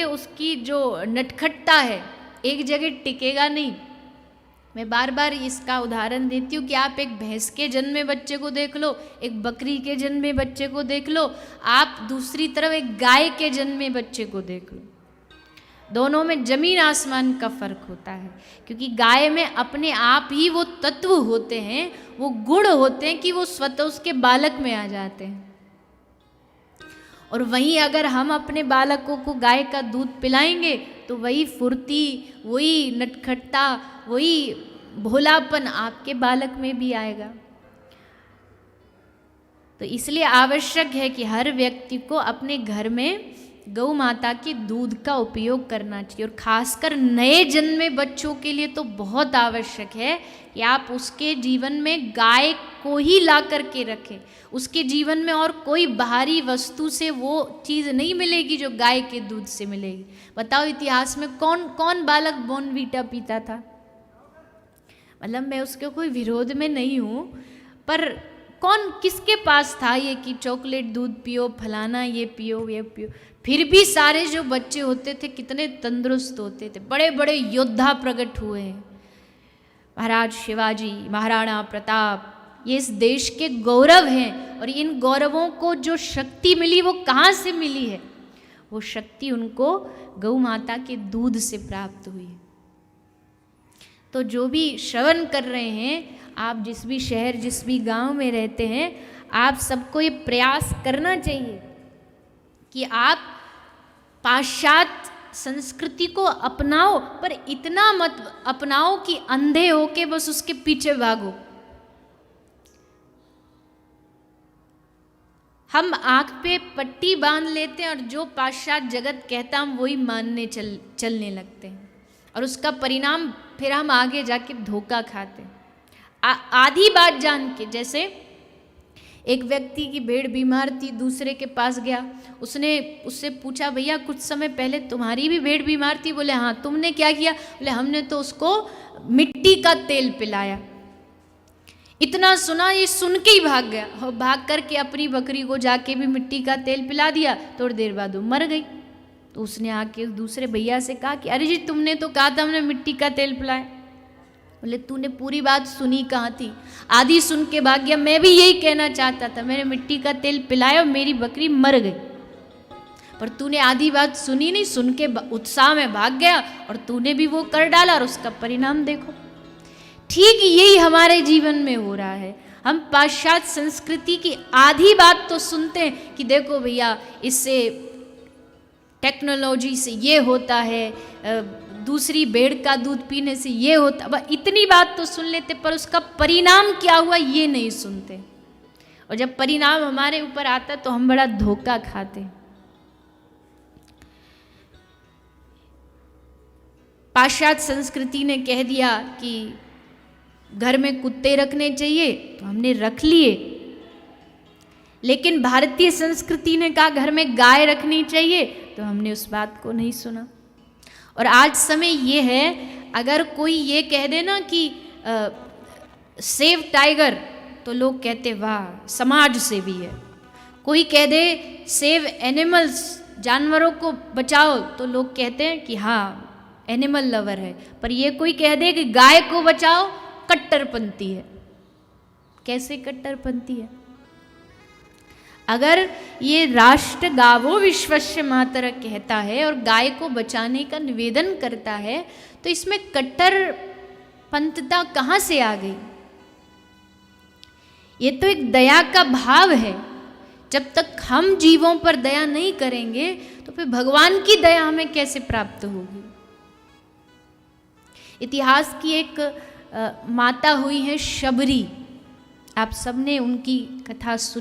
उसकी जो नटखटता है एक जगह टिकेगा नहीं। मैं बार बार इसका उदाहरण देती हूँ कि आप एक भैंस के जन्मे बच्चे को देख लो, एक बकरी के जन्मे बच्चे को देख लो, आप दूसरी तरफ एक गाय के जन्मे बच्चे को देख लो, दोनों में जमीन आसमान का फर्क होता है। क्योंकि गाय में अपने आप ही वो तत्व होते हैं, वो गुण होते हैं कि वो स्वतः उसके बालक में आ जाते हैं। और वहीं अगर हम अपने बालकों को गाय का दूध पिलाएंगे तो वही फुर्ती, वही नटखटता, वही भोलापन आपके बालक में भी आएगा। तो इसलिए आवश्यक है कि हर व्यक्ति को अपने घर में गौ माता के दूध का उपयोग करना चाहिए। और खासकर नए जन्मे बच्चों के लिए तो बहुत आवश्यक है कि आप उसके जीवन में गाय को ही ला करके रखें। उसके जीवन में और कोई बाहरी वस्तु से वो चीज़ नहीं मिलेगी जो गाय के दूध से मिलेगी। बताओ इतिहास में कौन कौन बालक बॉर्नवीटा पीता था? मतलब मैं उसके कोई विरोध में नहीं हूँ, पर कौन किसके पास था ये कि चॉकलेट दूध पियो, फलाना ये पियो ये पियो। फिर भी सारे जो बच्चे होते थे कितने तंदुरुस्त होते थे, बड़े बड़े योद्धा प्रकट हुए हैं। महाराज शिवाजी, महाराणा प्रताप, ये इस देश के गौरव हैं। और इन गौरवों को जो शक्ति मिली वो कहाँ से मिली है? वो शक्ति उनको गौ माता के दूध से प्राप्त हुई है। तो जो भी श्रवण कर रहे हैं, आप जिस भी शहर जिस भी गांव में रहते हैं, आप सबको ये प्रयास करना चाहिए कि आप पाश्चात्य संस्कृति को अपनाओ, पर इतना मत अपनाओ कि अंधे होके बस उसके पीछे भागो। हम आँख पे पट्टी बांध लेते हैं और जो पाश्चात्य जगत कहता हम वही मानने चलने लगते हैं, और उसका परिणाम फिर हम आगे जाके धोखा खाते हैं। आधी बात जान के, जैसे एक व्यक्ति की भेड़ बीमार थी, दूसरे के पास गया, उसने उससे पूछा भैया कुछ समय पहले तुम्हारी भी भेड़ बीमार थी? बोले हाँ। तुमने क्या किया? बोले हमने तो उसको मिट्टी का तेल पिलाया। इतना सुना, ये सुन के ही भाग गया और भाग करके अपनी बकरी को जाके भी मिट्टी का तेल पिला दिया। थोड़ी देर बाद वो मर गई। तो उसने आके दूसरे भैया से कहा कि अरे जी तुमने तो कहा था हमने मिट्टी का तेल पिलाया। बोले तूने पूरी बात सुनी कहाँ थी? आधी सुन के भाग गया। मैं भी यही कहना चाहता था, मैंने मिट्टी का तेल पिलाया और मेरी बकरी मर गई, पर तूने आधी बात सुनी नहीं, सुन के उत्साह में भाग गया और तूने भी वो कर डाला और उसका परिणाम देखो। ठीक यही हमारे जीवन में हो रहा है। हम पाश्चात्य संस्कृति की आधी बात तो सुनते हैं कि देखो भैया इससे टेक्नोलॉजी से ये होता है, दूसरी भेड़ का दूध पीने से ये होता, वह इतनी बात तो सुन लेते, पर उसका परिणाम क्या हुआ ये नहीं सुनते। और जब परिणाम हमारे ऊपर आता तो हम बड़ा धोखा खाते। पाश्चात्य संस्कृति ने कह दिया कि घर में कुत्ते रखने चाहिए तो हमने रख लिए, लेकिन भारतीय संस्कृति ने कहा घर में गाय रखनी चाहिए तो हमने उस बात को नहीं सुना। और आज समय ये है, अगर कोई ये कह दे ना कि सेव टाइगर, तो लोग कहते वाह समाज सेवी है। कोई कह दे सेव एनिमल्स, जानवरों को बचाओ, तो लोग कहते हैं कि हाँ एनिमल लवर है। पर ये कोई कह दे कि गाय को बचाओ, कट्टरपंथी है। कैसे कट्टरपंथी है? अगर ये राष्ट्र गावो विश्वस्य मातरः कहता है और गाय को बचाने का निवेदन करता है, तो इसमें कट्टरपंथता कहाँ से आ गई? ये तो एक दया का भाव है। जब तक हम जीवों पर दया नहीं करेंगे तो फिर भगवान की दया हमें कैसे प्राप्त होगी? इतिहास की एक माता हुई है शबरी, आप सबने उनकी कथा सुनी।